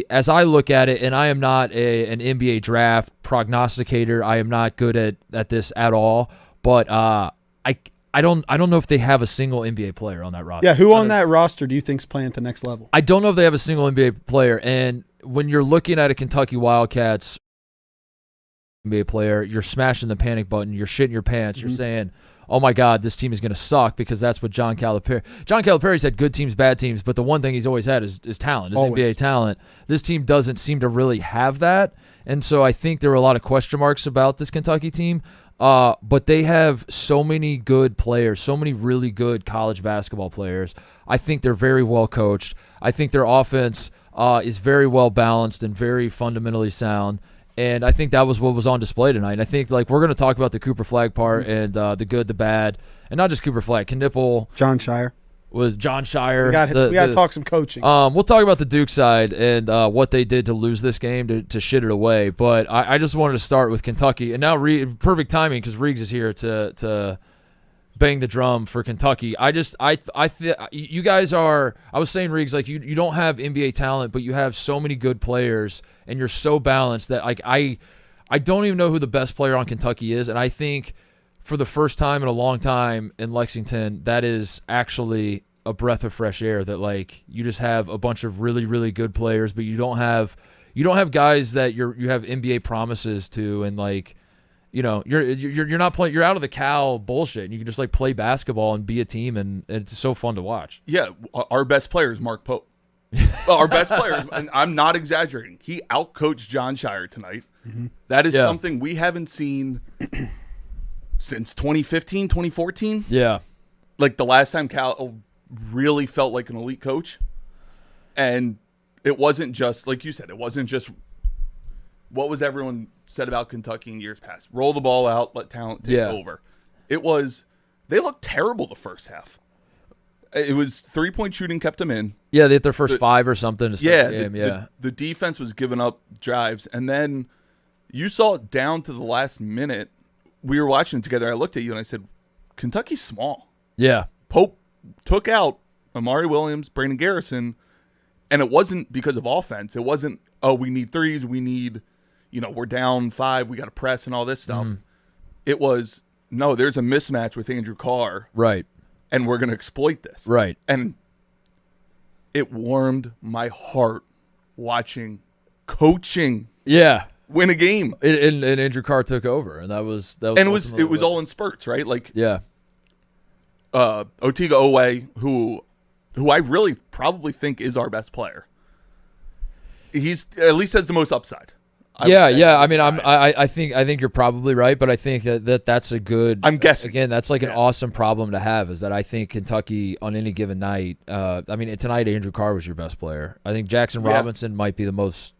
as I look at it, and I am not an NBA draft prognosticator, I am not good at this at all. But I don't know if they have a single NBA player on that roster. Yeah, who on that roster do you think's playing at the next level? I don't know if they have a single NBA player. And when you're looking at a Kentucky Wildcats NBA player, you're smashing the panic button, you're shitting your pants, you're saying, oh my God, this team is going to suck, because that's what John Calipari's had good teams, bad teams, but the one thing he's always had is talent, is NBA talent. This team doesn't seem to really have that, and so I think there were a lot of question marks about this Kentucky team, but they have so many good players, so many really good college basketball players. I think they're very well coached. I think their offense is very well balanced and very fundamentally sound. And I think that was what was on display tonight. And I think we're going to talk about the Cooper Flagg part and the good, the bad, and not just Cooper Flagg. Knipple, John Shire. We got to talk some coaching. We'll talk about the Duke side and what they did to lose this game to shit it away. But I just wanted to start with Kentucky, and now perfect timing because Riggs is here to bang the drum for Kentucky. I you guys are. I was saying, Riggs, you don't have NBA talent, but you have so many good players. And you're so balanced that I don't even know who the best player on Kentucky is. And I think for the first time in a long time in Lexington, that is actually a breath of fresh air. That you just have a bunch of really, really good players, but you don't have guys that you have NBA promises to, and you're not playing. You're out of the Cal bullshit. And you can just play basketball and be a team, and it's so fun to watch. Yeah, our best player is Mark Pope. Our best players, and I'm not exaggerating. He outcoached John Shire tonight. That is something we haven't seen since 2015, 2014. Yeah. The last time Cal really felt like an elite coach. And it wasn't just, like you said, it wasn't just what was everyone said about Kentucky in years past. Roll the ball out, let talent take over. It was, they looked terrible the first half. It was 3-point shooting kept them in. Yeah, they hit their first 5 or something to start the game. The defense was giving up drives, and then you saw it down to the last minute. We were watching it together. I looked at you and I said, Kentucky's small. Yeah. Pope took out Amari Williams, Brandon Garrison, and it wasn't because of offense. It wasn't, we need threes, we need, we're down 5, we got to press and all this stuff. It was, no, there's a mismatch with Andrew Carr. Right. And we're going to exploit this. Right. And it warmed my heart watching coaching win a game. And Andrew Carr took over, and that was and it was all in spurts, right? Otega Owe, who I really probably think is our best player. He's at least has the most upside. I mean, I think you're probably right, but I think that's a good. I'm guessing again. That's an awesome problem to have. Is that I think Kentucky on any given night. I mean, tonight Andrew Carr was your best player. I think Jackson Robinson might be the most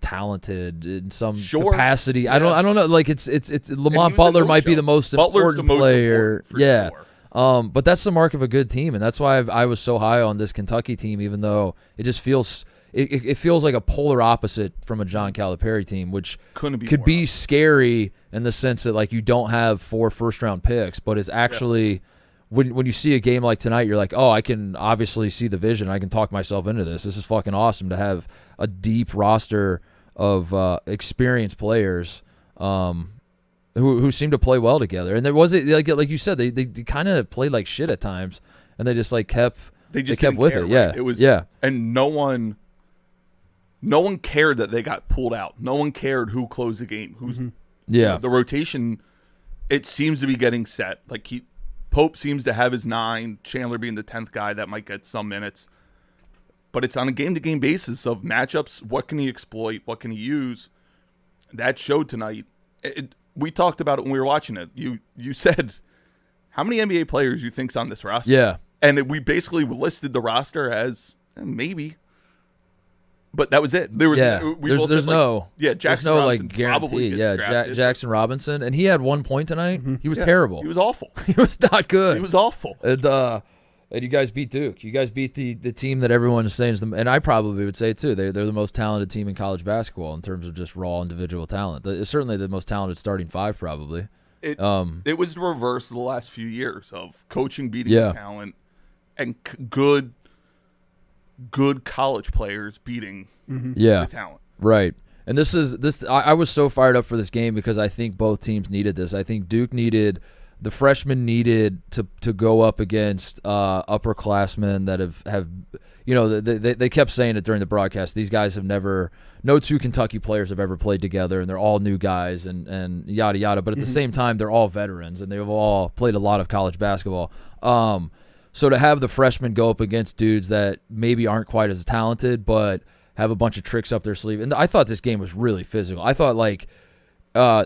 talented in some capacity. Yeah. I don't know. It's Lamont Butler might be the most important player. Sure. But that's the mark of a good team, and that's why I was so high on this Kentucky team, even though it just feels. It feels like a polar opposite from a John Calipari team, which could be scary in the sense that you don't have 4 first-round picks, but it's actually when you see a game like tonight, you're like, oh, I can obviously see the vision. I can talk myself into this. This is fucking awesome to have a deep roster of experienced players who seem to play well together. And there was like you said, they kind of played like shit at times, and they just kept with it. Right? Yeah, it was and no one cared that they got pulled out. No one cared who closed the game. The rotation, it seems to be getting set. Pope seems to have his 9, Chandler being the 10th guy that might get some minutes. But it's on a game-to-game basis of matchups. What can he exploit? What can he use? That showed tonight. We talked about it when we were watching it. You said, how many NBA players you think's on this roster? Yeah. And we basically listed the roster as maybe. But that was it. There was there's no Jackson Robinson guarantee. Jackson Robinson, and he had 1 point tonight. He was terrible. He was awful. He was not good. He was awful. And you guys beat Duke. You guys beat the team that everyone is saying is the, and I probably would say it too. They're the most talented team in college basketball in terms of just raw individual talent. It's certainly the most talented starting 5 probably. It was the reverse of the last few years of coaching beating talent and good good college players beating the talent. Right. And I was so fired up for this game because I think both teams needed this. I think the freshmen needed to go up against upperclassmen that have they kept saying it during the broadcast. These guys have no two Kentucky players have ever played together, and they're all new guys and yada yada. But at the same time, they're all veterans and they've all played a lot of college basketball. So to have the freshmen go up against dudes that maybe aren't quite as talented, but have a bunch of tricks up their sleeve. And I thought this game was really physical. I thought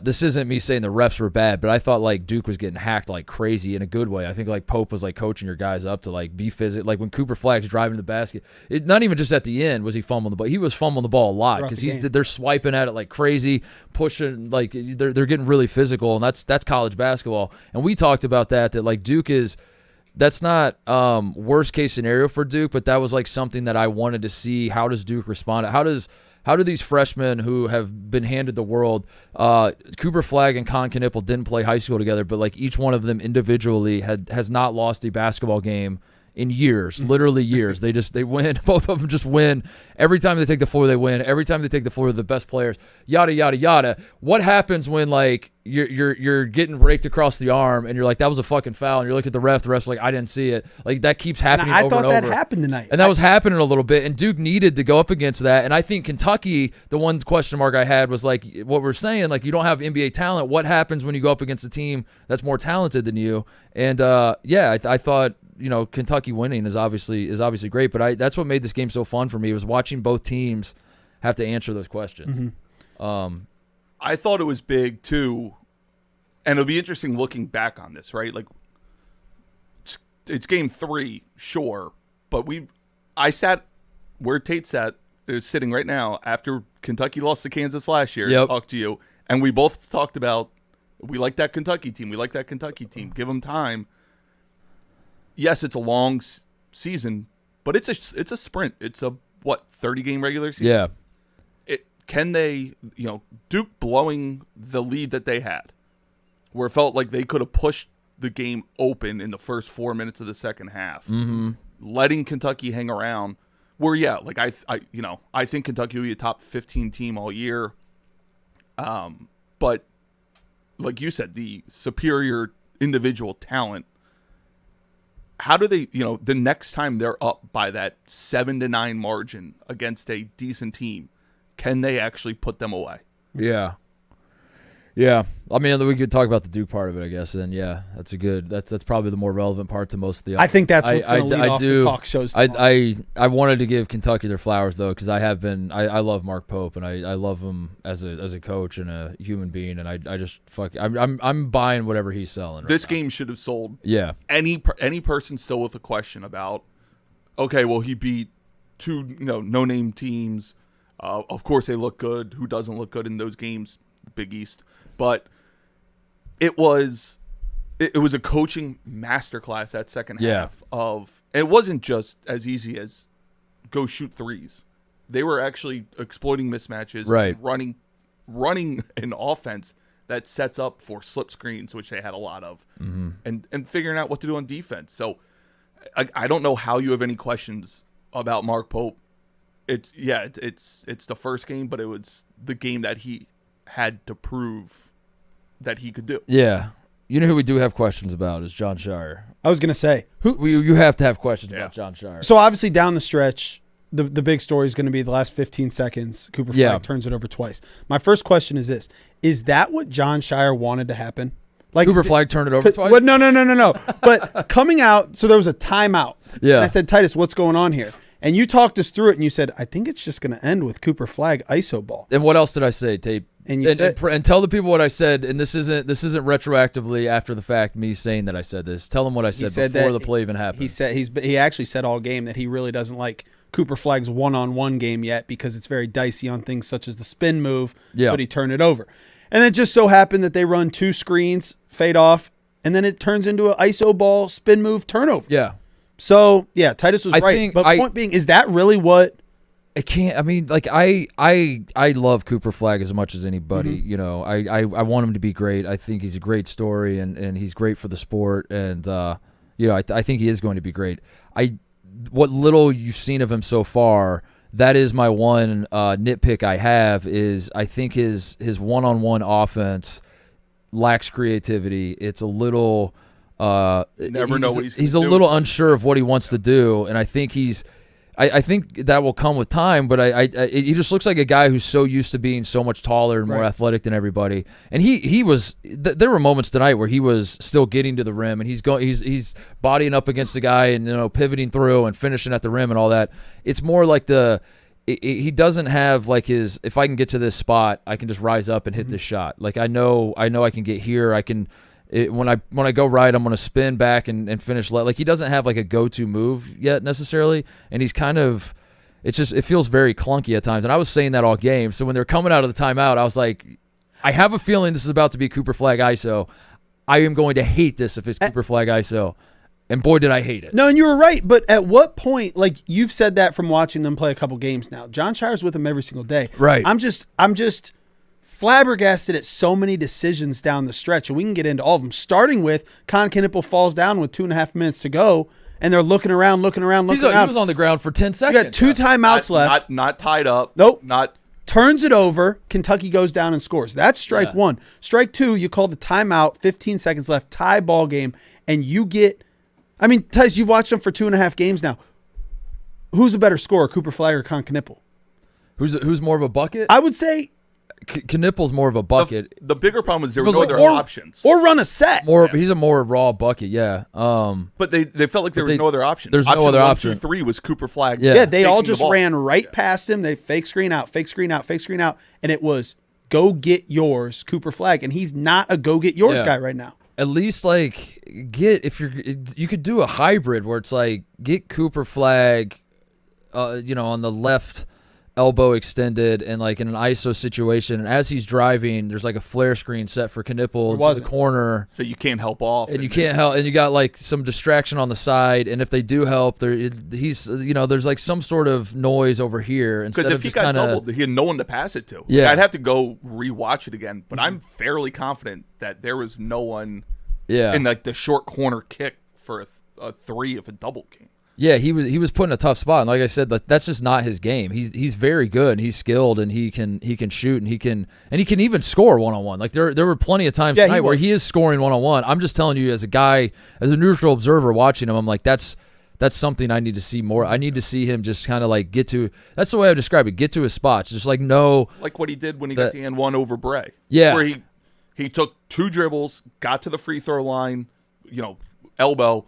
this isn't me saying the refs were bad, but I thought Duke was getting hacked like crazy in a good way. I think Pope was coaching your guys up to be physical. When Cooper Flagg's driving the basket, not even just at the end was he fumbling the ball. He was fumbling the ball a lot because they're swiping at it like crazy, pushing they're getting really physical, and that's college basketball. And we talked about that Duke is. That's not worst case scenario for Duke, but that was something that I wanted to see. How does Duke respond? How do these freshmen who have been handed the world, Cooper Flagg and Con Knipple didn't play high school together, but each one of them individually has not lost a basketball game in years, literally years. They win. Both of them just win. Every time they take the floor, they win. Every time they take the floor, they're the best players. Yada yada yada. What happens when you're getting raked across the arm and you're that was a fucking foul, and you look at the ref's I didn't see it. That keeps happening over and over. I thought that happened tonight. And that was happening a little bit, and Duke needed to go up against that. And I think Kentucky, the one question mark I had was what we're saying, you don't have NBA talent. What happens when you go up against a team that's more talented than you? And I thought Kentucky winning is obviously great, but that's what made this game so fun for me, was watching both teams have to answer those questions. I thought it was big too, and it'll be interesting looking back on this, right? It's game 3, sure, but I sat where Tate is sitting right now after Kentucky lost to Kansas last year. Yep. Talked to you, and we both talked about we like that Kentucky team. We like that Kentucky team. Give them time. Yes, it's a long season, but it's a sprint. It's a 30-game regular season? Yeah. Can they, Duke blowing the lead that they had, where it felt like they could have pushed the game open in the first 4 minutes of the second half, letting Kentucky hang around. Where I think Kentucky will be a top 15 team all year, but like you said, the superior individual talent. How do they, the next time they're up by that 7-9 margin against a decent team, can they actually put them away? Yeah. Yeah. I mean, we could talk about the Duke part of it, I guess. And yeah, that's probably the more relevant part to most of the. I think that's what's going to lead off the talk shows tomorrow. I wanted to give Kentucky their flowers though, because I love Mark Pope, and I love him as a coach and a human being, and I just I'm buying whatever he's selling. This game should have sold. Yeah. Any person still with a question about, okay, well, he beat two no name teams. Of course they look good. Who doesn't look good in those games? Big East. But it was a coaching masterclass that second half of. And it wasn't just as easy as go shoot threes. They were actually exploiting mismatches, right? Running an offense that sets up for slip screens, which they had a lot of, and figuring out what to do on defense. So I don't know how you have any questions about Mark Pope. It's the first game, but it was the game that he had to prove that he could do. Yeah. You know who we do have questions about is Jon Scheyer. I was going to say. You have to have questions about Jon Scheyer. So obviously down the stretch, the big story is going to be the last 15 seconds. Cooper Flagg turns it over twice. My first question is this. Is that what Jon Scheyer wanted to happen? Cooper Flagg turned it over twice? Well, no. But coming out, so there was a timeout. Yeah. And I said, Titus, what's going on here? And you talked us through it, and you said, I think it's just going to end with Cooper Flagg ISO ball. And what else did I say, Tate? And you said, and tell the people what I said. And this isn't retroactively after the fact. Me saying that I said this. Tell them what I said before the play even happened. He said he actually said all game that he really doesn't like Cooper Flagg's one-on-one game yet because it's very dicey on things such as the spin move. Yeah. But he turned it over, and it just so happened that they run two screens, fade off, and then it turns into an ISO ball spin move turnover. Yeah. So yeah, Titus was right. But point being, is that really what? I can't. I mean, I love Cooper Flagg as much as anybody. I want him to be great. I think he's a great story, and he's great for the sport. And I think he is going to be great. what little you've seen of him so far, that is my one nitpick I have is I think his one-on-one offense lacks creativity. It's a little never know what he's a little unsure of what he wants to do, and I think I think that will come with time, but he just looks like a guy who's so used to being so much taller and more athletic than everybody. And he was there were moments tonight where he was still getting to the rim, and he's bodying up against the guy and pivoting through and finishing at the rim and all that. It's more like he doesn't have like his, if I can get to this spot, I can just rise up and hit this shot. Like I know I can get here. I can. When I go right, I'm going to spin back and finish. Like he doesn't have like a go-to move yet necessarily, and he's kind of it feels very clunky at times. And I was saying that all game. So when they're coming out of the timeout, I was like, I have a feeling this is about to be Cooper Flag ISO. I am going to hate this if it's Cooper Flag ISO. And boy, did I hate it. No, and you were right. But at what point, like you've said that from watching them play a couple games now. John Shire's with them every single day. Right. I'm just flabbergasted at so many decisions down the stretch, and we can get into all of them. Starting with Con Knipple falls down with 2.5 minutes to go, and they're looking around. He was on the ground for 10 seconds. You got 2 timeouts left. Not tied up. Nope. Not turns it over. Kentucky goes down and scores. That's strike one. Strike two, you call the timeout, 15 seconds left, tie ball game, and you get – I mean, Tice, you've watched them for 2.5 games now. Who's a better scorer, Cooper Flag or Con Knipple? Who's more of a bucket? I would say – Knipple's more of a bucket. The bigger problem is there were no other options. Or run a set. He's a more raw bucket, yeah. But they felt like there was no other option. There's no other option. 1, 2, 3 was Cooper Flag. Yeah, they all just ran past him. They fake screen out, and it was go get yours, Cooper Flag. And he's not a go get yours guy right now. At least like you could do a hybrid where it's like get Cooper Flag, on the left elbow extended and like in an ISO situation, and as he's driving there's like a flare screen set for Knipple to the corner, so you can't help off, and you can't help, and you got like some distraction on the side, and if they do help, there's like some sort of noise over here instead of just kind of doubled, he had no one to pass it to. Yeah, I'd have to go rewatch it again, but I'm fairly confident that there was no one in like the short corner kick for a 3 if a double came. Yeah, he was put in a tough spot, and like I said, that's just not his game. He's very good, and he's skilled, and he can shoot, and he can even score one-on-one. Like there were plenty of times tonight where he is scoring one-on-one. I'm just telling you, as a neutral observer watching him, I'm like, that's something I need to see more. I need to see him just kind of like get to. That's the way I describe it. Get to his spots, just like like what he did when he got the N1 over Bray. Yeah, where he took 2 dribbles, got to the free throw line, elbow.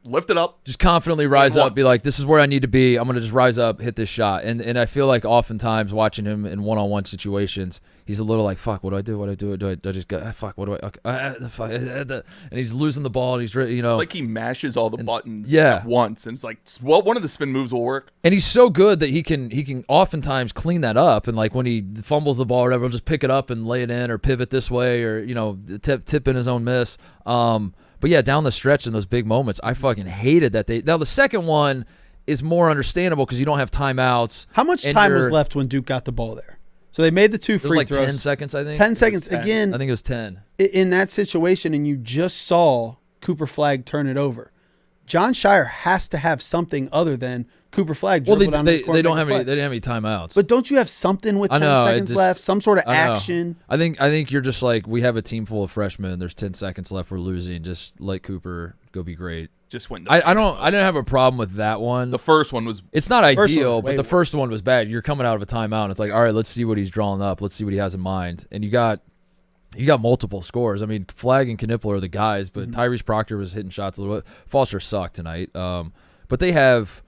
Lift it up. Just confidently rise up, be like, this is where I need to be. I'm going to just rise up, hit this shot. And I feel like oftentimes watching him in one-on-one situations, he's a little like, fuck, what do I do? What do I do? Do I just go, fuck, what do I – fuck, and he's losing the ball, and he's, like he mashes all the buttons at once. And it's like, well, one of the spin moves will work. And he's so good that he can oftentimes clean that up. And like when he fumbles the ball or whatever, he'll just pick it up and lay it in or pivot this way or, tip in his own miss. But yeah, down the stretch in those big moments, I fucking hated that now the second one is more understandable because you don't have timeouts. How much time was left when Duke got the ball there? So they made the 2 free throws. 10 seconds, I think. 10 seconds. Again, I think it was 10. In that situation, and you just saw Cooper Flag turn it over. John Shire has to have something other than Cooper Flag dribble down the corner. They didn't have any timeouts. But don't you have something with 10 seconds left? Some sort of action? I think you're just like, we have a team full of freshmen. There's 10 seconds left. We're losing. Just let Cooper go be great. Just went. I didn't have a problem with that one. The first one was. It's not ideal, but the first one was bad. You're coming out of a timeout. And it's like, all right, let's see what he's drawing up. Let's see what he has in mind. And you got multiple scores. I mean, Flag and Knipple are the guys, but Tyrese Proctor was hitting shots a little bit. Foster sucked tonight. But they have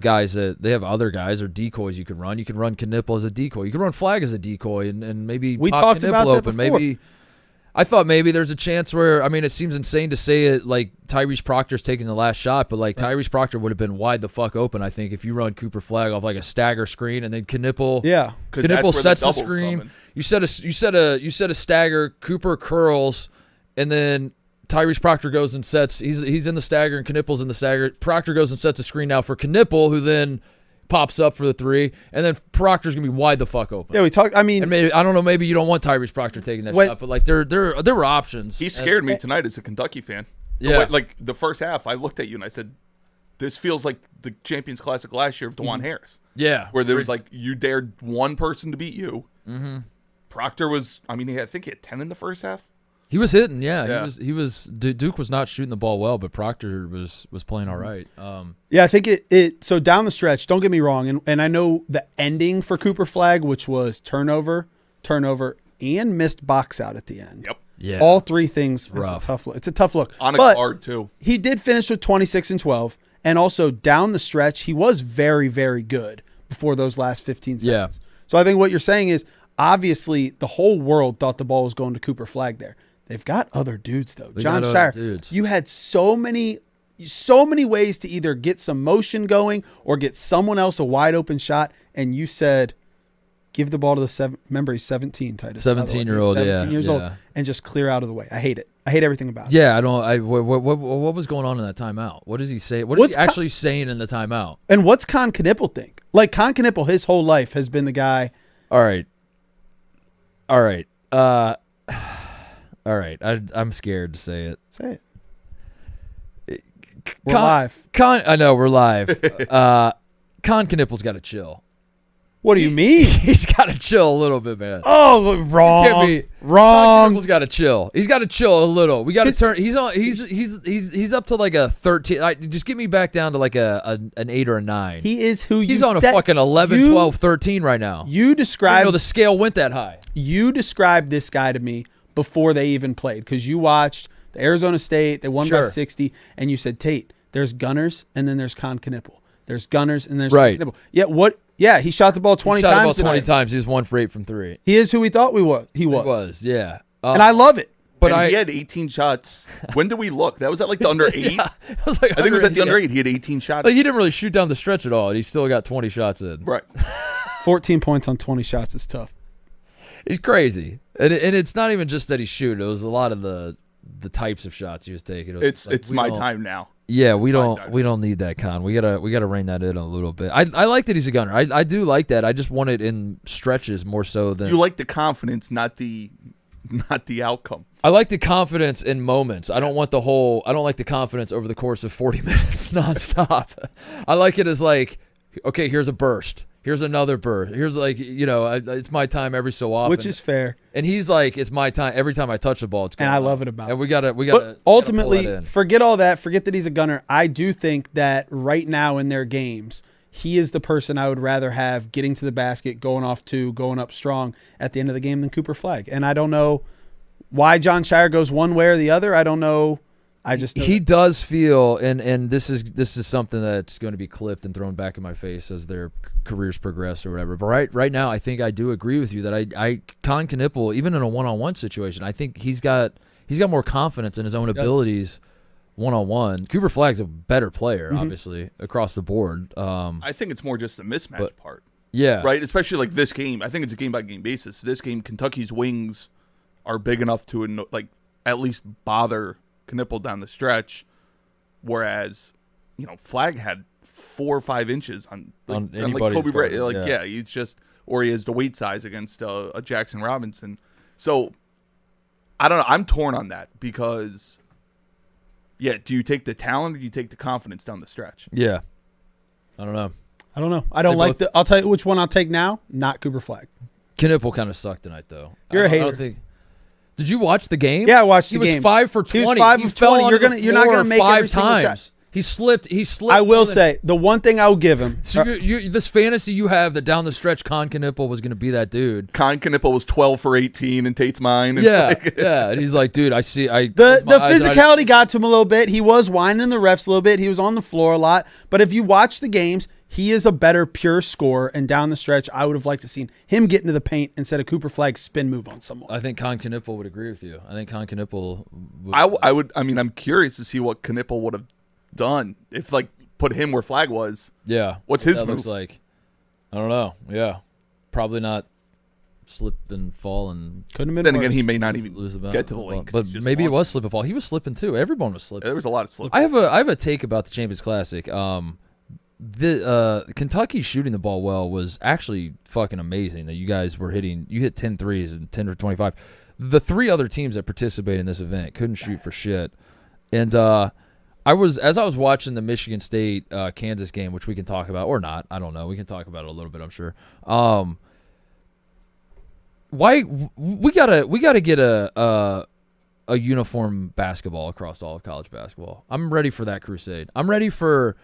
guys they have other guys or decoys you can run. You can run Knipple as a decoy. You can run Flag as a decoy and maybe we pop talked Knipple about open. that before. Maybe I thought maybe there's a chance where, I mean, it seems insane to say it like Tyrese Proctor's taking the last shot, but like Tyrese Proctor would have been wide the fuck open, I think, if you run Cooper Flag off like a stagger screen and then Knipple sets the screen. Coming. You set a stagger, Cooper curls, and then Tyrese Proctor goes and sets. He's in the stagger and Knipple's in the stagger. Proctor goes and sets a screen now for Knipple, who then pops up for the 3, and then Proctor's gonna be wide the fuck open. Yeah, we talked. I mean, and maybe, I don't know. Maybe you don't want Tyrese Proctor taking that shot, but like there were options. He scared me tonight as a Kentucky fan. Yeah, like the first half, I looked at you and I said, this feels like the Champions Classic last year of DeJuan Harris. Yeah. Where there was like, you dared one person to beat you. Mm-hmm. Proctor was, I think he had 10 in the first half. He was hitting, yeah. Duke was not shooting the ball well, but Proctor was playing all right. Yeah, I think so down the stretch, don't get me wrong, and I know the ending for Cooper Flagg, which was turnover, and missed box out at the end. Yep. Yeah. All three things. It's a tough look. On a card, too. He did finish with 26 and 12, and also down the stretch, he was very, very good before those last 15 seconds. Yeah. So I think what you're saying is, obviously, the whole world thought the ball was going to Cooper Flagg there. They've got other dudes, though. Jon Scheyer, you had so many ways to either get some motion going or get someone else a wide open shot, and you said, give the ball to remember, he's 17, Titus. 17-year-old, 17 years old, and just clear out of the way. I hate it. I hate everything about it. Yeah, what was going on in that timeout? What does he say? What is he actually saying in the timeout? And what's Con Knippel think? Like, Con Knippel, his whole life has been the guy. All right. All right, I'm scared to say it. Say it. We're live. I know we're live. Con Knippel's got to chill. What do you mean? He's got to chill a little bit, man. Oh, wrong. Con Knippel's got to chill. He's got to chill a little. We got to turn. He's on. He's up to like a 13. Just get me back down to like an 8 or a 9. He is who you. He's on a fucking 11, 12, 13 right now. You described. The scale went that high. You described this guy to me before they even played, because you watched the Arizona State. They won by 60, and you said, Tate, there's gunners, and then there's Con Knippel. There's gunners, and there's Con Knippel. Yeah, what? Yeah, he shot the ball 20 times. He shot the ball 20 times. He was 1 for 8 from 3. He is who we thought he was. He was, yeah. And I love it. But he had 18 shots. When did we look? That was at like the under 8? Yeah, I think it was at the under 8. He had 18 shots. Like, he didn't really shoot down the stretch at all. He still got 20 shots in. Right. 14 points on 20 shots is tough. He's crazy. And it's not even just that he's shooting. It was a lot of the types of shots he was taking. It's my time now. Yeah, we don't need that, Con. We gotta rein that in a little bit. I like that he's a gunner. I do like that. I just want it in stretches more so than you like the confidence, not the outcome. I like the confidence in moments. I don't like the confidence over the course of 40 minutes nonstop. I like it as like, okay, here's a burst. Here's another burst. Here's like, it's my time every so often. Which is fair. And he's like, it's my time every time I touch the ball. It's going and I love it about it. And we gotta. But ultimately, forget all that. Forget that he's a gunner. I do think that right now in their games, he is the person I would rather have getting to the basket, going off 2, going up strong at the end of the game than Cooper Flagg. And I don't know why Jon Scheyer goes one way or the other. I don't know. I just know he does feel, and this is something that's going to be clipped and thrown back in my face as their careers progress or whatever. But right now, I think I do agree with you that Con Knippel, even in a one-on-one situation, I think he's got more confidence in his own abilities one-on-one. Cooper Flagg's a better player, obviously, across the board. I think it's more just the mismatch part. Yeah. Right? Especially like this game. I think it's a game-by-game basis. This game, Kentucky's wings are big enough to at least bother Knippel down the stretch, whereas Flagg had 4 or 5 inches on anybody's Kobe Bryant. He's just, or he has the weight size against a Jackson Robinson. So I don't know. I'm torn on that because, do you take the talent or do you take the confidence down the stretch? Yeah, I don't know. I don't like the. I'll tell you which one I'll take now. Not Cooper Flagg. Knippel kind of sucked tonight, though. You're a hater. Did you watch the game? Yeah, I watched the game. He was 5 for 20. He was 5 of 20. You're not gonna make every single shot. He slipped. I will say the one thing I will give him. So this fantasy you have that down the stretch, Con Knippel was going to be that dude. Con Knippel was 12 for 18 in Tate's mind. And yeah. And he's like, dude, I see. The physicality got to him a little bit. He was whining the refs a little bit. He was on the floor a lot. But if you watch the games, he is a better pure scorer. And down the stretch, I would have liked to seen him get into the paint instead of Cooper Flagg's spin move on someone. I think Con Knippel would agree with you. I think Con Knippel. I'm curious to see what Knippel would have done if put him where Flagg was. Yeah. What's his move? Looks like? I don't know. Yeah. Probably not slip and fall and couldn't have been. Then worse. again, he may not even get to the lane. But maybe it was slip and fall. He was slipping too. Everyone was slipping. There was a lot of slip. I have a take about the Champions Classic. The Kentucky shooting the ball well was actually fucking amazing. That you guys were hitting. You hit 10 threes and 10 for 25. The 3 other teams that participate in this event couldn't shoot for shit. And As I was watching the Michigan State Kansas game, which we can talk about or not, I don't know. We can talk about it a little bit, I'm sure. Why we gotta get a uniform basketball across all of college basketball. I'm ready for that crusade. I'm ready for,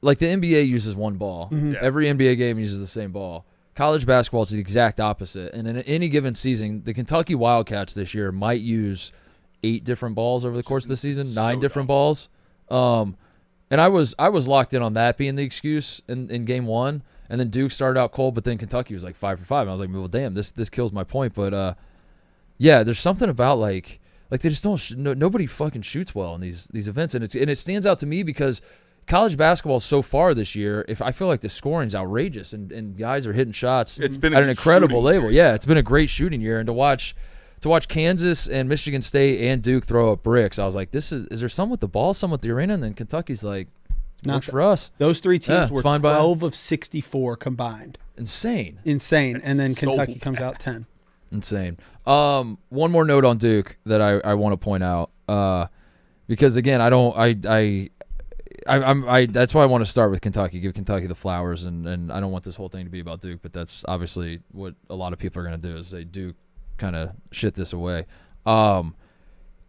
like, the NBA uses one ball. Mm-hmm. Yeah. Every NBA game uses the same ball. College basketball is the exact opposite. And in any given season, the Kentucky Wildcats this year might use 8 different balls over the course of the season, 9 different balls. And I was locked in on that being the excuse in game 1. And then Duke started out cold, but then Kentucky was like 5 for 5. And I was like, well, damn, this kills my point. But yeah, there's something about like they just don't. Nobody fucking shoots well in these events, and it stands out to me because college basketball so far this year, I feel like the scoring's outrageous, and guys are hitting shots It's been at an incredible level. Yeah, it's been a great shooting year, and to watch Kansas and Michigan State and Duke throw up bricks, I was like, is there some with the ball, some with the arena, and then Kentucky's like, works for us. Those 3 teams were 12 by of 64 combined. Insane. That's and then Kentucky comes out 10. Insane. One more note on Duke that I want to point out, because again, that's why I want to start with Kentucky, give Kentucky the flowers, and I don't want this whole thing to be about Duke, but that's obviously what a lot of people are going to do is say Duke kind of shit this away.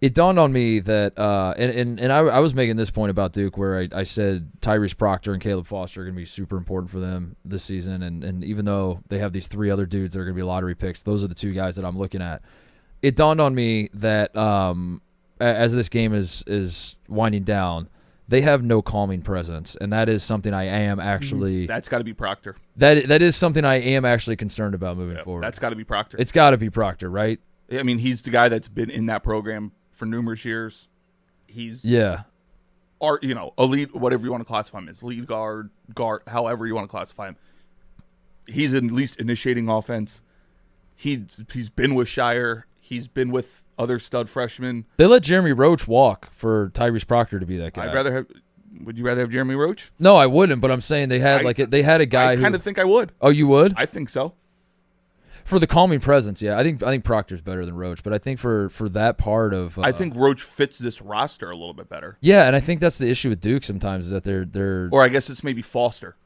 It dawned on me that, and I was making this point about Duke where I said Tyrese Proctor and Caleb Foster are going to be super important for them this season, and even though they have these 3 other dudes that are going to be lottery picks, those are the 2 guys that I'm looking at. It dawned on me that as this game is winding down, they have no calming presence, and that is something I am actually. That's got to be Proctor. That is something I am actually concerned about moving forward. That's got to be Proctor. It's got to be Proctor, right? I mean, he's the guy that's been in that program for numerous years. He's elite, whatever you want to classify him as, lead guard, however you want to classify him. He's at least initiating offense. He's been with Shire. He's been with other stud freshmen. They let Jeremy Roach walk for Tyrese Proctor to be that guy. Would you rather have Jeremy Roach? No, I wouldn't. But I'm saying they had a guy. I kind of think I would. Oh, you would? I think so. For the calming presence, yeah. I think Proctor's better than Roach, but I think for that part of I think Roach fits this roster a little bit better. Yeah, and I think that's the issue with Duke sometimes is that they're or I guess it's maybe Foster.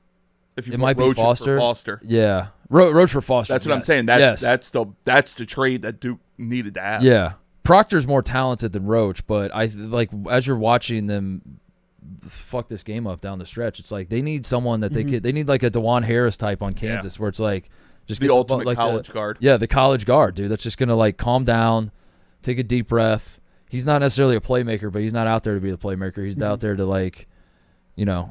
If you might Roach be Foster. For Foster. Yeah. Roach for Foster. That's what I'm saying. That's the trade that Duke needed to have. Yeah. Proctor's more talented than Roach, but I like as you're watching them fuck this game up down the stretch, it's like they need someone that they need like a DeJuan Harris type on Kansas where it's like just the ultimate college guard. Yeah, the college guard, dude. That's just going to, like, calm down, take a deep breath. He's not necessarily a playmaker, but he's not out there to be the playmaker. He's out there to, like,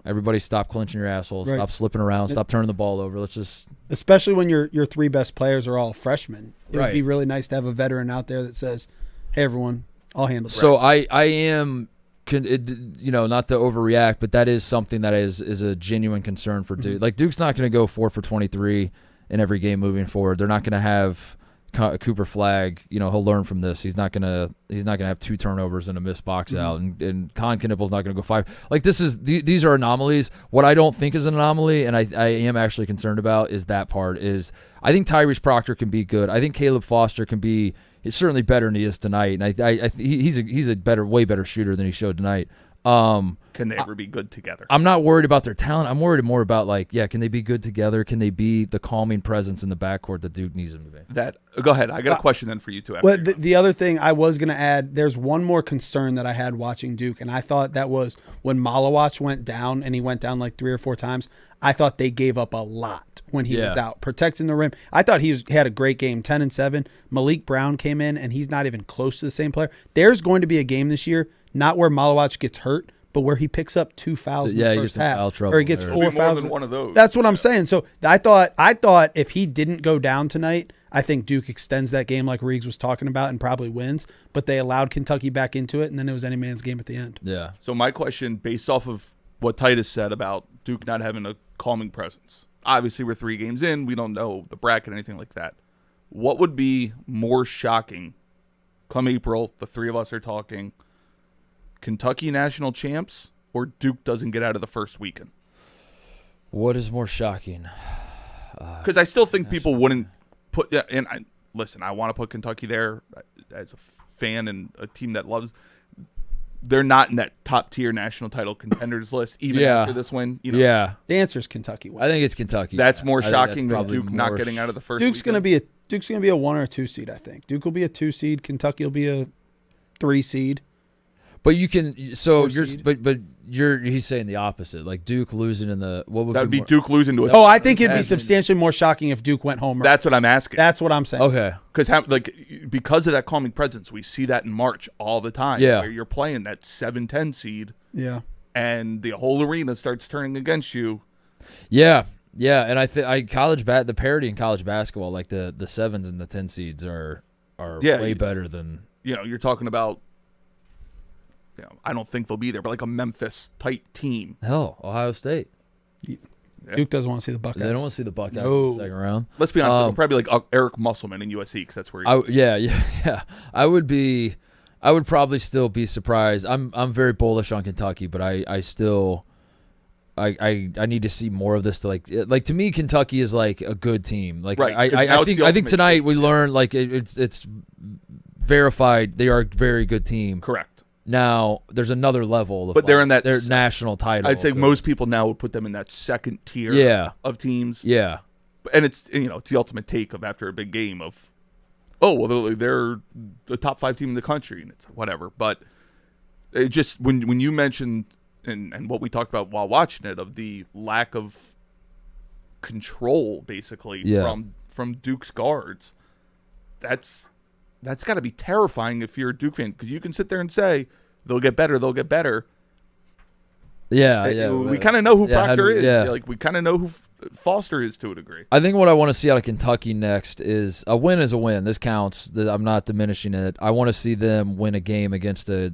everybody stop clenching your assholes, stop slipping around, stop turning the ball over. Let's just – especially when your 3 best players are all freshmen. It would be really nice to have a veteran out there that says, hey, everyone, I'll handle it. So I am not to overreact, but that is something that is a genuine concern for Duke. Like, Duke's not going to go 4 for 23 in every game moving forward. They're not going to have Cooper Flagg. He'll learn from this. He's not gonna have 2 turnovers and a missed box out, and Con Knippel's not gonna go 5. Like, these are anomalies. What I don't think is an anomaly, and I am actually concerned about, is that part. Is I think Tyrese Proctor can be good. I think Caleb Foster can be. He's certainly better than he is tonight, and he's a way better shooter than he showed tonight. Can they ever be good together? I'm not worried about their talent. I'm worried more about, can they be good together? Can they be the calming presence in the backcourt that Duke needs them to be? Go ahead. I got a question then for you too. Well, the other thing I was going to add, there's one more concern that I had watching Duke, and I thought that was when Maluach went down, and he went down like 3 or 4 times. I thought they gave up a lot when he was out, protecting the rim. I thought he had a great game, 10 and 7. Malik Brown came in, and he's not even close to the same player. There's going to be a game this year, not where Maluach gets hurt, but where he picks up 2 fouls in the first half, foul trouble, or he gets 4 fouls. More than one of those. That's what I'm saying. So I thought if he didn't go down tonight, I think Duke extends that game like Reeves was talking about and probably wins. But they allowed Kentucky back into it, and then it was any man's game at the end. Yeah. So my question, based off of what Titus said about Duke not having a calming presence. Obviously, we're 3 games in. We don't know the bracket or anything like that. What would be more shocking come April, the 3 of us are talking, Kentucky national champs or Duke doesn't get out of the first weekend? What is more shocking? Because I still think people wouldn't put – and I want to put Kentucky there as a fan and a team that loves – they're not in that top tier national title contenders list even after this win. You know, the answer is Kentucky win. I think it's Kentucky. That's more shocking than Duke not getting out of the first. Duke's going to be a 1 or 2 seed, I think. Duke will be a 2 seed. Kentucky will be a 3 seed. But you can he's saying the opposite. Like Duke losing in the what would that would be more, Duke losing to a. Oh, I think it'd be substantially more shocking if Duke went home. That's what I'm asking. That's what I'm saying. Okay, because of that calming presence, we see that in March all the time. Yeah, where you're playing that 7-10 seed. Yeah, and the whole arena starts turning against you. Yeah, and I think the parity in college basketball, like the 7s and the 10 seeds are way better than you're talking about. I don't think they'll be there, but like a Memphis-type team. Hell, Ohio State. Yeah. Duke doesn't want to see the Buckeyes. They don't want to see the Buckeyes in the second round. Let's be honest. Probably like Eric Musselman in USC because that's where he Yeah. I would probably still be surprised. I'm very bullish on Kentucky, but I still need to see more of this to like to me Kentucky is like a good team. Like right. I think tonight we learned like it's verified they are a very good team. Correct. Now there's another level, but they're in that their national title. I'd say most people now would put them in that second tier of teams. Yeah, and it's it's the ultimate take of after a big game of, they're the top 5 team in the country, and it's whatever. But it just when you mentioned and what we talked about while watching it of the lack of control basically from Duke's guards, that's got to be terrifying if you're a Duke fan because you can sit there and say they'll get better. Yeah. We kind of know who Proctor is. Yeah. Like we kind of know who Foster is to a degree. I think what I want to see out of Kentucky next is a win. This counts. I'm not diminishing it. I want to see them win a game against a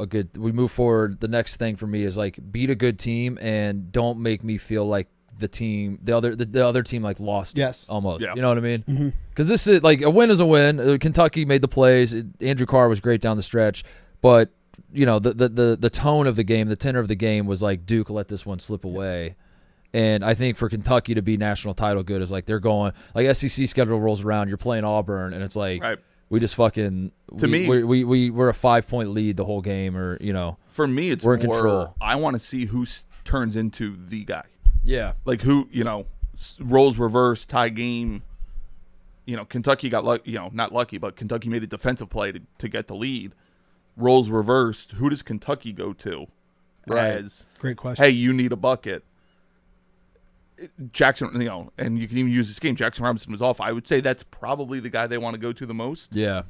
good. We move forward. The next thing for me is like beat a good team and don't make me feel like the other team like lost almost. Yeah. You know what I mean? Because this is like a win is a win. Kentucky made the plays. Andrew Carr was great down the stretch, but the tone of the game, the tenor of the game was like Duke let this one slip away. And I think for Kentucky to be national title good is like they're going like SEC schedule rolls around. You're playing Auburn, and it's like we just fucking we're a 5-point lead the whole game, or For me, it's we're in control. I want to see who turns into the guy. Yeah, like who roles reverse tie game. Kentucky got not lucky, but Kentucky made a defensive play to get the lead. Roles reversed. Who does Kentucky go to? As great question. Hey, you need a bucket. Jackson, and you can even use this game. Jackson Robinson was off. I would say that's probably the guy they want to go to the most. Yeah,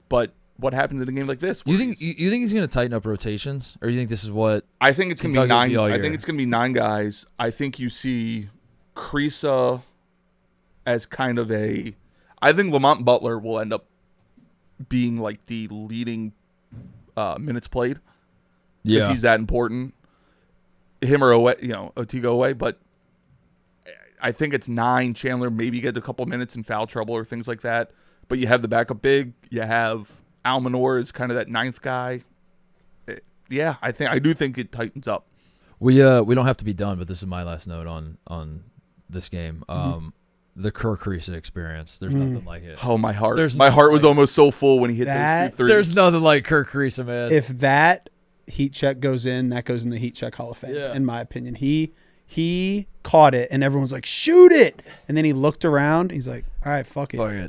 but what happens in a game like this? You think he's going to tighten up rotations, or you think this is what? I think it's going to be 9. I think it's going to be 9 guys. I think you see Kriisa as kind of a. I think Lamont Butler will end up being like the leading minutes played. Yeah, he's that important. Him or Otigo away, but I think it's 9. Chandler maybe get a couple minutes in foul trouble or things like that. But you have the backup big. You have Almanor is kind of that 9th guy. I do think it tightens up. We don't have to be done, but this is my last note on this game. The Kerr Kriisa experience. There's nothing like it. Oh, my heart! My heart was almost so full when he hit those 2 threes. There's nothing like Kerr Kriisa, man. If that heat check goes in, that goes in the heat check Hall of Fame. Yeah. In my opinion, he caught it, and everyone's like, "Shoot it!" And then he looked around. He's like, "All right, fuck it." I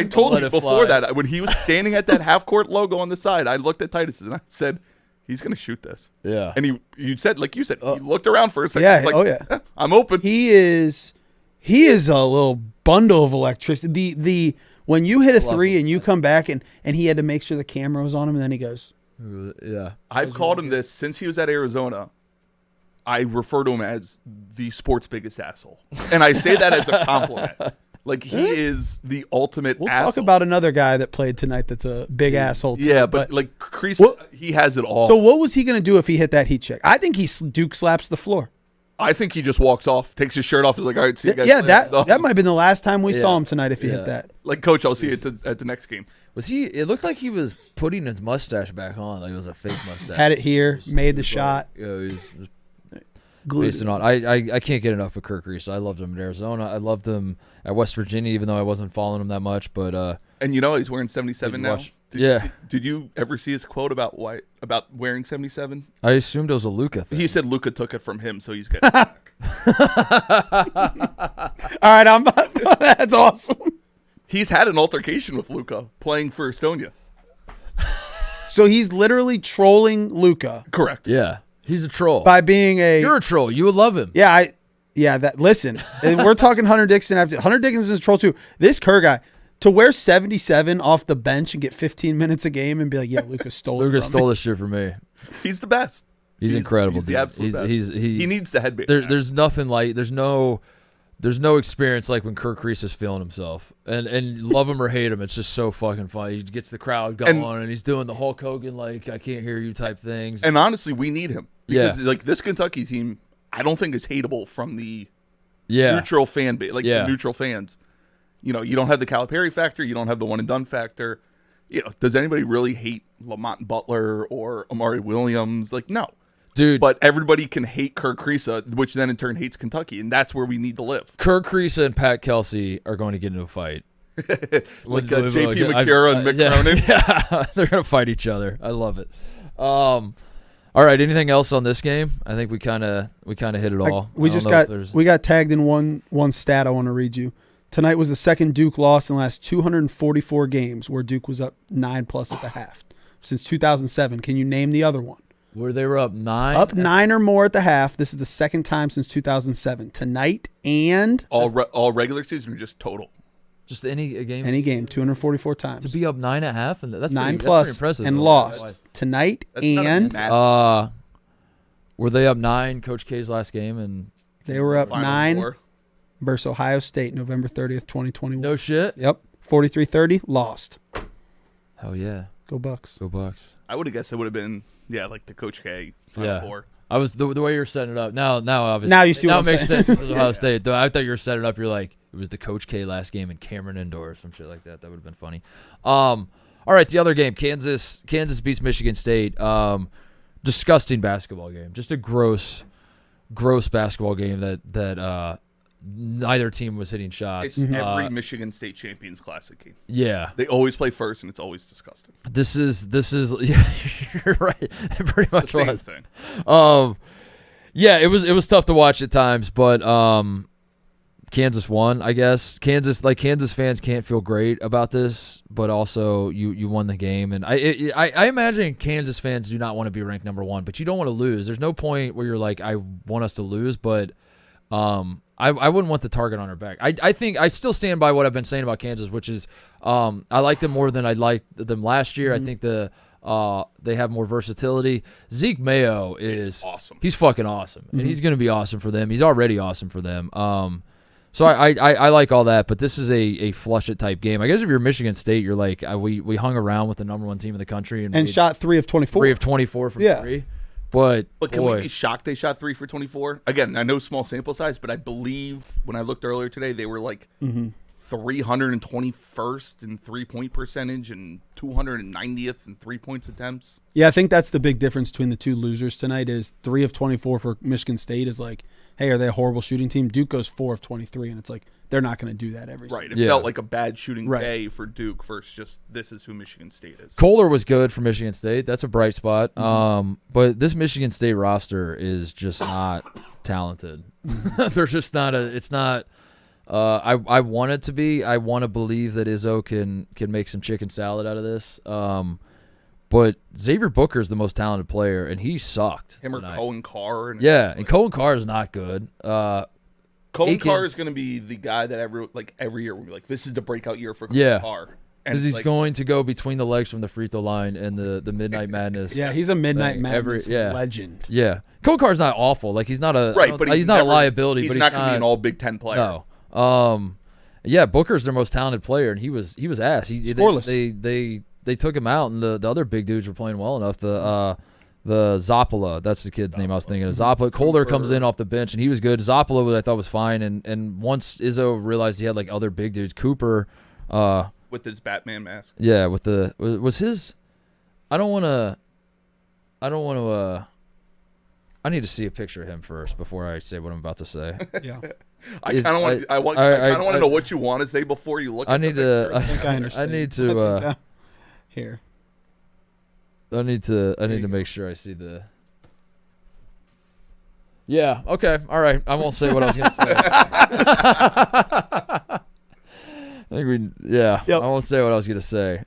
told you before that when he was standing at that half court logo on the side, I looked at Titus and I said, "He's gonna shoot this." Yeah. And you said he looked around for a second. Yeah. I'm open. He is a little bundle of electricity. The when you hit a 3 and you come back and he had to make sure the camera was on him, and then he goes, "Yeah." I've called him this since he was at Arizona. I refer to him as the sport's biggest asshole. And I say that as a compliment. Like, he is the ultimate asshole. We'll talk about another guy that played tonight that's a big asshole, too. Yeah, but like, Kriisa, he has it all. So what was he going to do if he hit that heat check? I think Duke slaps the floor. I think he just walks off, takes his shirt off, is like, all right, see you guys later. That might have been the last time we saw him tonight if he hit that. Like, Coach, I'll see you at the next game. It looked like he was putting his mustache back on, like it was a fake mustache. Had it here, made the shot. He was basing on. I can't get enough of Kerr Kriisa. I loved him in Arizona. I loved him at West Virginia, even though I wasn't following him that much. But and he's wearing 77 now. Did you ever see his quote about wearing 77? I assumed it was a Luka thing. He said Luka took it from him, so he's getting it back. All right, that's awesome. He's had an altercation with Luka playing for Estonia. So he's literally trolling Luka. Correct. Yeah. He's a troll. By being You're a troll. You would love him. Yeah, listen, we're talking Hunter Dickinson. Hunter Dickinson is a troll too. This Kerr guy, to wear 77 off the bench and get 15 minutes a game and be like, yeah, Luka stole Luka stole this shit from me. He's the best. He's incredible, he's dude. The absolute best. He needs the headband. There's nothing like there's no experience like when Kerr Kriisa is feeling himself. And love him or hate him, it's just so fucking fun. He gets the crowd going and he's doing the Hulk Hogan like I can't hear you type things. And honestly, we need him. Because like this Kentucky team, I don't think it's hateable from the neutral fan base, the neutral fans. You know, you don't have the Calipari factor, you don't have the one and done factor. You know, does anybody really hate Lamont Butler or Amari Williams? Like, no. Dude. But everybody can hate Kerr Kriisa, which then in turn hates Kentucky, and that's where we need to live. Kerr Kriisa and Pat Kelsey are going to get into a fight. Like JP McCura and Mick Cronin? Yeah, they're going to fight each other. I love it. All right, anything else on this game? I think we kind of hit it all. We got tagged in one stat I want to read you. Tonight was the second Duke loss in the last 244 games where Duke was up 9+ at the half since 2007. Can you name the other one? Where they were up 9? Up 9 or more at the half. This is the second time since 2007. Tonight and all regular season or just total? Just any game. Any game, 244 times. To be up 9.5, and that's 9+ pretty impressive. and lost tonight and were they up 9? Coach K's last game, and they were up 9 versus Ohio-State, November 30th, 2021. No shit. Yep, 43-30, lost. Hell yeah, go Bucks. Go Bucks. I would have guessed it would have been like the Coach K Final Four. I was the way you're setting it up. Now obviously. Now you see what it makes saying. sense with Ohio State. Though I thought you were setting it up. You're like it was the Coach K last game in Cameron Indoor or some shit like that. That would have been funny. All right, the other game, Kansas beats Michigan State. Disgusting basketball game. Just a gross basketball game that neither team was hitting shots. It's every Michigan State Champions Classic game. Yeah. They always play first, and it's always disgusting. This is yeah, you're right. It pretty much the same was. thing. Yeah, it was tough to watch at times, but Kansas won, I guess. Kansas fans can't feel great about this, but also you won the game, and I imagine Kansas fans do not want to be ranked number 1, but you don't want to lose. There's no point where you're like, I want us to lose, but I wouldn't want the target on our back. I think I still stand by what I've been saying about Kansas, which is I like them more than I liked them last year. I think they have more versatility. Zeke Mayo is awesome. He's fucking awesome, and he's going to be awesome for them. He's already awesome for them. So I like all that, but this is a flush it type game. I guess if you're Michigan State, you're like we hung around with the number 1 team in the country and shot 3 of 24. 3 of 24 from 3. But can we be shocked they shot 3 for 24? Again, I know small sample size, but I believe when I looked earlier today, they were like 321st in 3-point percentage and 290th in 3-point attempts. Yeah, I think that's the big difference between the two losers tonight is 3 of 24 for Michigan State is like, hey, are they a horrible shooting team? Duke goes 4 of 23, and it's like they're not going to do that every Right. season. It felt like a bad shooting day for Duke versus just this is who Michigan State is. Kohler was good for Michigan State. That's a bright spot. But this Michigan State roster is just not talented. There's just not it's not I want it to be. I want to believe that Izzo can make some chicken salad out of this. But Xavier Booker is the most talented player, and he sucked. Him or tonight. Cohen Carr. And Cohen Carr is not good. Cohen Carr is going to be the guy that every year we'll be like, this is the breakout year for Cohen Carr. Because he's going to go between the legs from the free throw line and the Midnight Madness. Yeah, he's a Midnight Madness legend. Yeah. Cohen Carr's not awful. Like, he's not a but he's not a liability. He's but not going to be an all Big Ten player. No. Yeah, Booker's their most talented player, and he was ass. Scoreless. They took him out, and the other big dudes were playing well enough. The Zappala, that's the kid's name I was thinking of. Zappala. Kohler comes in off the bench, and he was good. Zappala, I thought, was fine. And once Izzo realized he had like other big dudes, Cooper, with his Batman mask. Yeah, was his. I need to see a picture of him first before I say what I'm about to say. Yeah. I kind of want to know what you want to say before you look. I think I understand. I need to. Here. I need to make sure I see the. Yeah. Okay. All right. I won't say what I was gonna say. I think Yep. I won't say what I was gonna say.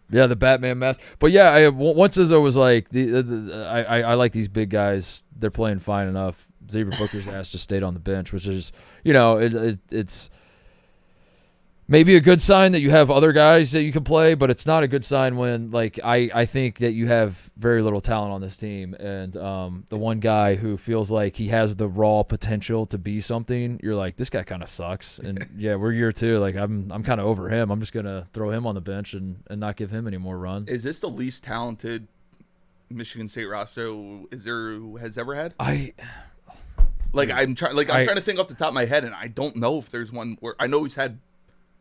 Yeah, the Batman mask. But yeah, once Izzo was like, I like these big guys. They're playing fine enough. Xavier Booker's ass just stayed on the bench, which is, it's maybe a good sign that you have other guys that you can play, but it's not a good sign when, like, I think that you have very little talent on this team, and the one guy who feels like he has the raw potential to be something, you're like, this guy kind of sucks. And yeah, we're year 2. Like, I'm kind of over him. I'm just gonna throw him on the bench and not give him any more run. Is this the least talented Michigan State roster has ever had? I'm trying to think off the top of my head, and I don't know if there's one where I know he's had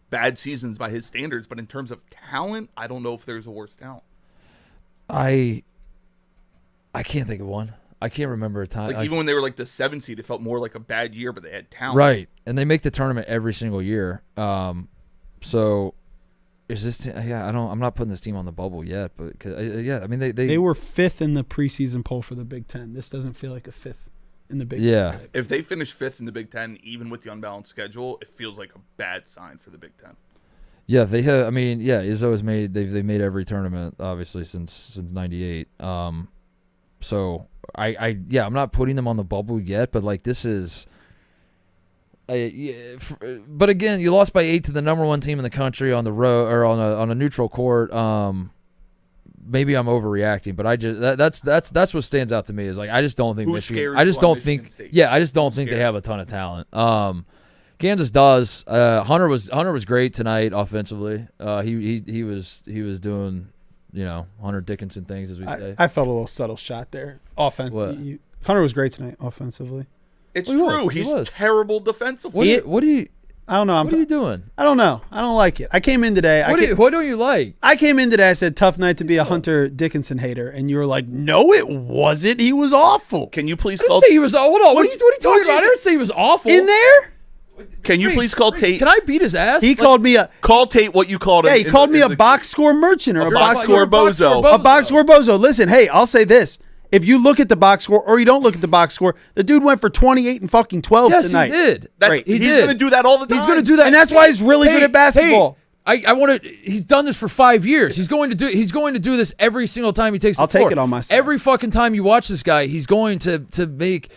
bad seasons by his standards, but in terms of talent, I don't know if there's a worse talent. I can't think of one. I can't remember a time. Like, even when they were like the 7 seed, it felt more like a bad year, but they had talent. Right, and they make the tournament every single year. So is this? I'm not putting this team on the bubble yet, but they were 5th in the preseason poll for the Big Ten. This doesn't feel like a 5th in the Big Ten. If they finish 5th in the Big Ten, even with the unbalanced schedule, it feels like a bad sign for the Big Ten. Yeah, they have. Izzo has made. They've made every tournament obviously since '98. So I'm not putting them on the bubble yet, but like this is. But again, you lost by 8 to the number 1 team in the country on the road or on a neutral court. Maybe I'm overreacting, but I just that's what stands out to me is like I just don't think Michigan. I just don't think. Yeah, I just don't think they have a ton of talent. Kansas does. Hunter was great tonight offensively. He was doing Hunter Dickinson things, as we say. I felt a little subtle shot there. Hunter was great tonight offensively. It's true. He's terrible defensively. What do you? I don't know. What are you doing? I don't know. I don't like it. I came in today. What don't you like? I came in today. I said, tough night to be a Hunter Dickinson hater. And you were like, no, it wasn't. He was awful. Can you please call? I didn't say he was. Hold on. What are you talking about? I didn't say he was awful. In there? Can you please call Tate? Can I beat his ass? He called me a. Call Tate what you called him. Yeah, he called me a box score merchant or a box score bozo. A box score bozo. Listen, hey, I'll say this. If you look at the box score or you don't look at the box score, the dude went for 28 and fucking 12 tonight. Yes, he did. He's going to do that all the time. He's going to do that. And that's why he's really good at basketball. I want to. He's done this for 5 years. He's going to do this every single time he takes the floor. I'll take it on myself. Every fucking time you watch this guy, he's going to make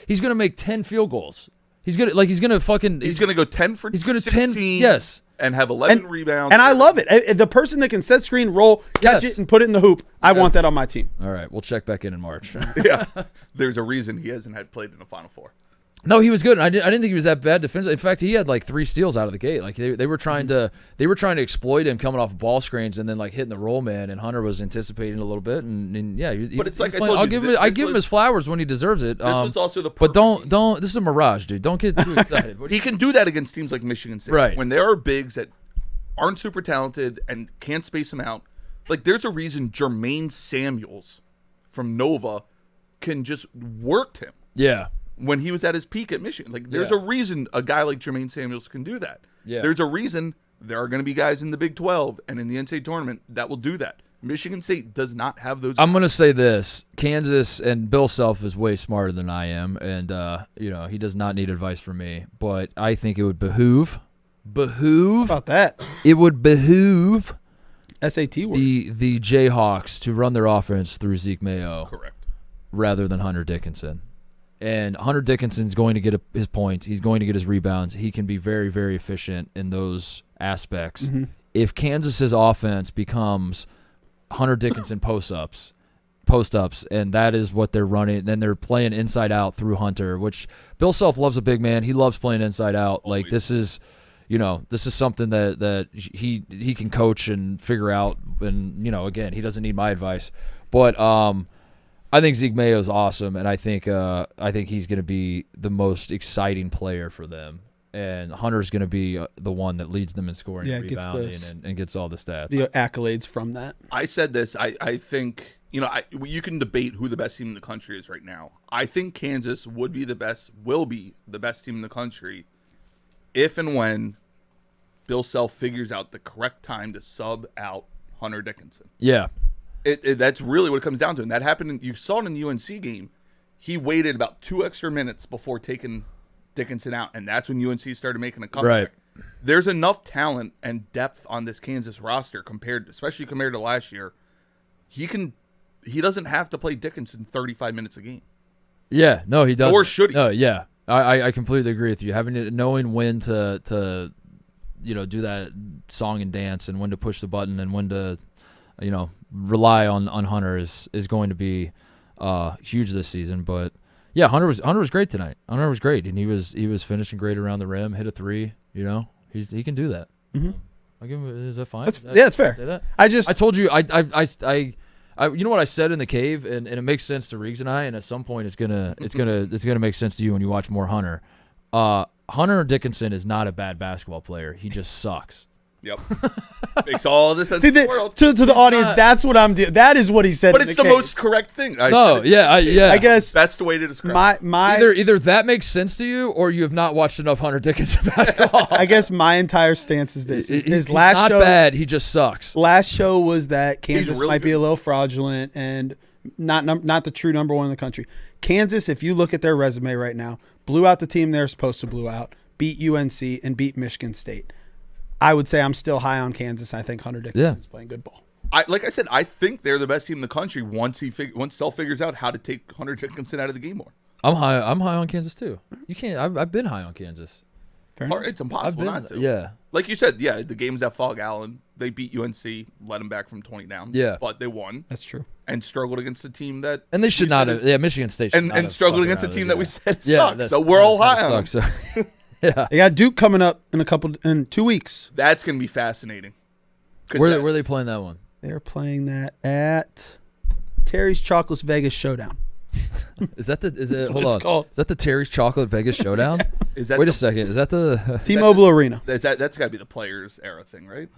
10 field goals. He's going to go 10 for 16. Yes. And have 11 rebounds. And I love it. The person that can set screen, roll, catch it, and put it in the hoop, I want that on my team. All right. We'll check back in March. Yeah. There's a reason he hasn't played in the Final Four. No, he was good. I didn't think he was that bad defensively. In fact, he had like 3 steals out of the gate. Like they were trying to exploit him coming off ball screens and then like hitting the roll man. And Hunter was anticipating a little bit. And yeah, but it's like I give him his flowers when he deserves it. This was also the. But don't. This is a mirage, dude. Don't get too excited. He can do that against teams like Michigan State, right? When there are bigs that aren't super talented and can't space them out. Like there's a reason Jermaine Samuels from Nova can just work him. Yeah. When he was at his peak at Michigan. Like, there's a reason a guy like Jermaine Samuels can do that. Yeah. There's a reason there are going to be guys in the Big 12 and in the NCAA tournament that will do that. Michigan State does not have those guys. I'm going to say this. Kansas and Bill Self is way smarter than I am, and, he does not need advice from me. But I think it would behoove. How about that? It would behoove SAT word. The Jayhawks to run their offense through Zeke Mayo. Correct. Rather than Hunter Dickinson. And Hunter Dickinson's going to get his points. He's going to get his rebounds. He can be very, very efficient in those aspects. Mm-hmm. If Kansas's offense becomes Hunter Dickinson post-ups, and that is what they're running, then they're playing inside out through Hunter, which Bill Self loves a big man. He loves playing inside out. Always. Like this is something that he can coach and figure out. And again, he doesn't need my advice, but I think Zeke Mayo is awesome, and I think he's going to be the most exciting player for them. And Hunter's going to be the one that leads them in scoring and rebounding and gets all the stats. The accolades from that. I said this. I think, you can debate who the best team in the country is right now. I think Kansas will be the best team in the country if and when Bill Self figures out the correct time to sub out Hunter Dickinson. Yeah. That's really what it comes down to. And that happened. You saw it in the UNC game. He waited about 2 extra minutes before taking Dickinson out. And that's when UNC started making a comeback. Right. There's enough talent and depth on this Kansas roster especially compared to last year. He doesn't have to play Dickinson 35 minutes a game. Yeah, no, he doesn't. Or should he? Yeah, I completely agree with you. Knowing when to do that song and dance, and when to push the button, and when to rely on Hunter is going to be huge this season. But yeah, Hunter was great tonight. Hunter was great, and he was finishing great around the rim, hit a three. He can do that. Mm-hmm. I'll give him. Is that fine? It's fair. Say that? I told you you know what I said in the cave, and it makes sense to Riggs and I, and at some point it's gonna make sense to you when you watch more Hunter. Hunter Dickinson is not a bad basketball player. He just sucks. Yep. Makes all the sense See, in the world. To the audience, that's what I'm doing. That is what he said. But it's the most correct thing. I guess that's the way to describe it. Either that makes sense to you, or you have not watched enough Hunter Dickinson basketball. I guess my entire stance is this: he's not bad. He just sucks. Last show was that Kansas might be a little fraudulent and not the true number one in the country. Kansas, if you look at their resume right now, blew out the team they're supposed to blow out, beat UNC, and beat Michigan State. I would say I'm still high on Kansas. I think Hunter Dickinson's playing good ball. Like I said, I think they're the best team in the country once Sell figures out how to take Hunter Dickinson out of the game more. I'm high on Kansas too. You can't. I've been high on Kansas. It's impossible not to. Yeah. Like you said, the game's at Fog Allen. They beat UNC, let them back from 20 down. Yeah. But they won. That's true. And struggled against the team that. And they should not have. Yeah, Michigan State. And struggled against the team that we said sucks. So we're all high on them. So. Yeah. They got Duke coming up in 2 weeks. That's going to be fascinating. Where are they playing that one? They're playing that at Terry's Chocolate's Vegas Showdown. Is that the hold on? Called. Is that the Terry's Chocolate Vegas Showdown? Wait a second. Is that the T-Mobile Arena? That's got to be the Players era thing, right?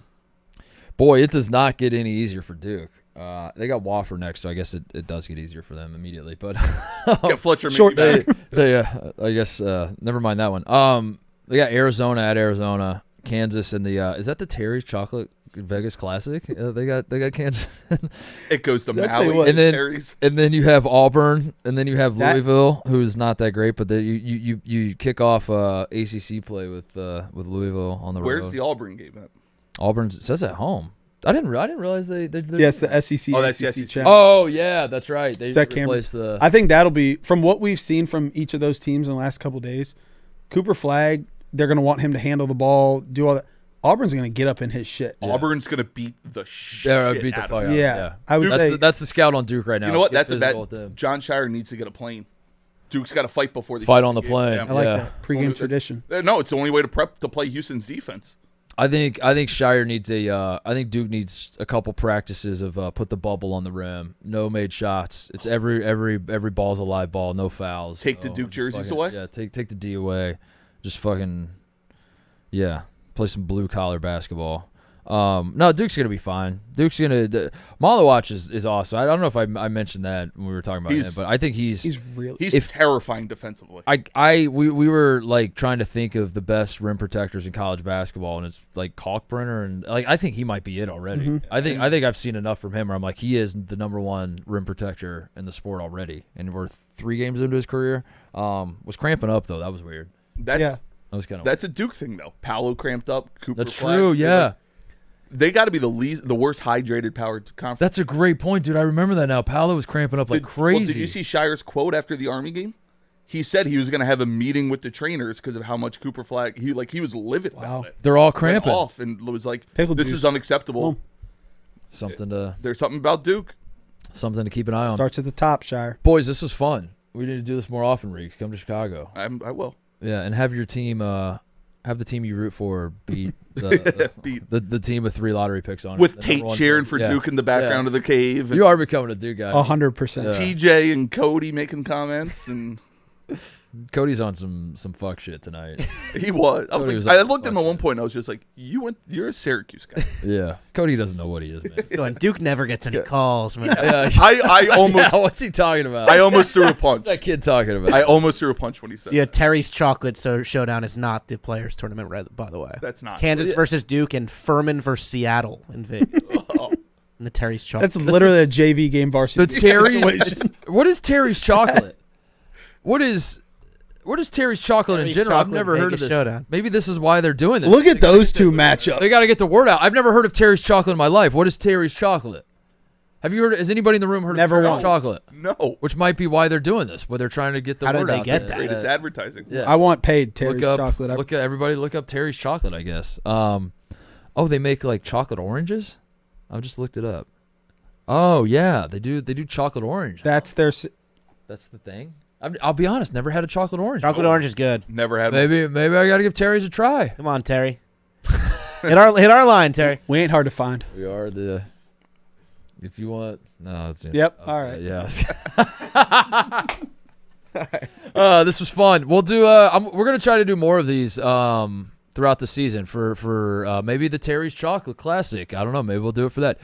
Boy, it does not get any easier for Duke. They got Wofford next, so I guess it does get easier for them immediately. But get Fletcher short back. I guess never mind that one. They got Arizona at Arizona, Kansas, and is that the Terry's Chocolate Vegas Classic? They got Kansas. It goes to Maui and then you have Auburn, and then you have Louisville, who's not that great, but you kick off ACC play with Louisville on the road. Where's the Auburn game at? Auburn says at home. I didn't realize they yes, the SEC. Oh, that's the SEC channel. Oh yeah, that's right. They replaced the. I think that'll be from what we've seen from each of those teams in the last couple of days. Cooper Flagg, they're going to want him to handle the ball, do all that. Auburn's going to get up in his shit. Yeah. Auburn's going to beat the shit. Beat the fuck out. Yeah, I would say that's the scout on Duke right now. You know what? That's a bet. John Shire needs to get a plane. Duke's got to fight before the fight on the plane. I like that pregame tradition. No, it's the only way to prep to play Houston's defense. I think Shire needs I think Duke needs a couple practices of put the bubble on the rim, no made shots. It's every ball's a live ball, no fouls. Take the Duke jerseys away. Yeah, take the D away. Just fucking play some blue collar basketball. No, Duke's gonna be fine. Maluach is awesome. I don't know if I mentioned that when we were talking about him, but I think he's terrifying defensively. We were like trying to think of the best rim protectors in college basketball, and it's like Kalkbrenner, and like I think he might be it already. Mm-hmm. I think I've seen enough from him where I'm like he is the number one rim protector in the sport already, and we're 3 games into his career. Was cramping up though. That was weird. That was kind of. That's a Duke thing though. Paolo cramped up. Cooper. That's true. Yeah. They got to be the worst hydrated power conference. That's a great point, dude. I remember that now. Paolo was cramping up like crazy. Well, did you see Shire's quote after the Army game? He said he was going to have a meeting with the trainers because of how much Cooper Flagg. He was livid about it. They're all cramping off and was like, Pickle "This juice. is unacceptable." There's something about Duke. Something to keep an eye on. Starts at the top, Shire. Boys, this was fun. We need to do this more often, Reeks. Come to Chicago. I will. Yeah, and have your team. Have the team you root for beat the team with 3 lottery picks on with it. Tate cheering for Duke in the background of the cave. You are becoming a Duke guy. 100%. TJ and Cody making comments and Cody's on some fuck shit tonight. He was. I looked at him at one point and I was just like, you're a Syracuse guy. Yeah. Cody doesn't know what he is, man. He's going, Duke never gets any calls, man. I almost what's he talking about? I almost threw a punch. What's that kid talking about? I almost threw a punch when he said that. Terry's Chocolate Showdown is not the Players Tournament, by the way. That's not. Kansas versus Duke and Furman versus Seattle in Vegas. And the Terry's chocolate. That's literally a JV game varsity. The Terry's. What is Terry's chocolate? What is Terry's chocolate in Terry's general? I've Chocolate never heard of Vegas this. Showdown. Maybe this is why they're doing this. Look at those two matchups. They got to get the word out. I've never heard of Terry's chocolate in my life. What is Terry's chocolate? Have you heard? Has anybody in the room heard Never of Terry's once. chocolate? No. Which might be why they're doing this. Where they're trying to get the How did word they out. get that? Greatest advertising. Yeah. I want paid Terry's chocolate. Everybody look up Terry's chocolate, I guess. They make like chocolate oranges? I just looked it up. Oh yeah, they do chocolate orange. That's their. That's the thing. I'll be honest, never had a chocolate orange. Chocolate orange is good. Never had one. Maybe I got to give Terry's a try. Come on, Terry. hit our line, Terry. We ain't hard to find. We are the. If you want, no. It's, Yep. All right. Yes. This was fun. We'll do. We're gonna try to do more of these throughout the season for maybe the Terry's Chocolate Classic. I don't know. Maybe we'll do it for that.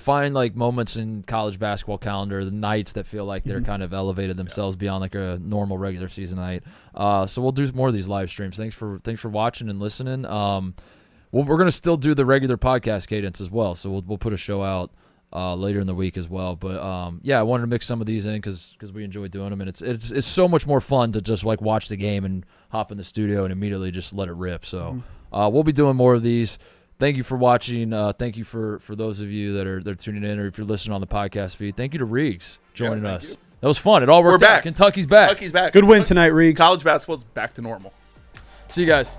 Find like moments in college basketball calendar, the nights that feel like they're kind of elevated themselves beyond like a normal regular season night. So we'll do more of these live streams. Thanks for watching and listening. We're gonna still do the regular podcast cadence as well. So we'll put a show out later in the week as well. But I wanted to mix some of these in because we enjoy doing them, and it's so much more fun to just like watch the game and hop in the studio and immediately just let it rip. So we'll be doing more of these. Thank you for watching. Thank you for those of you that are tuning in, or if you're listening on the podcast feed. Thank you to Reegs joining us. You. That was fun. It all worked We're out. back. Kentucky's back. Kentucky's back. Good win tonight, Reegs. College basketball's back to normal. See you guys.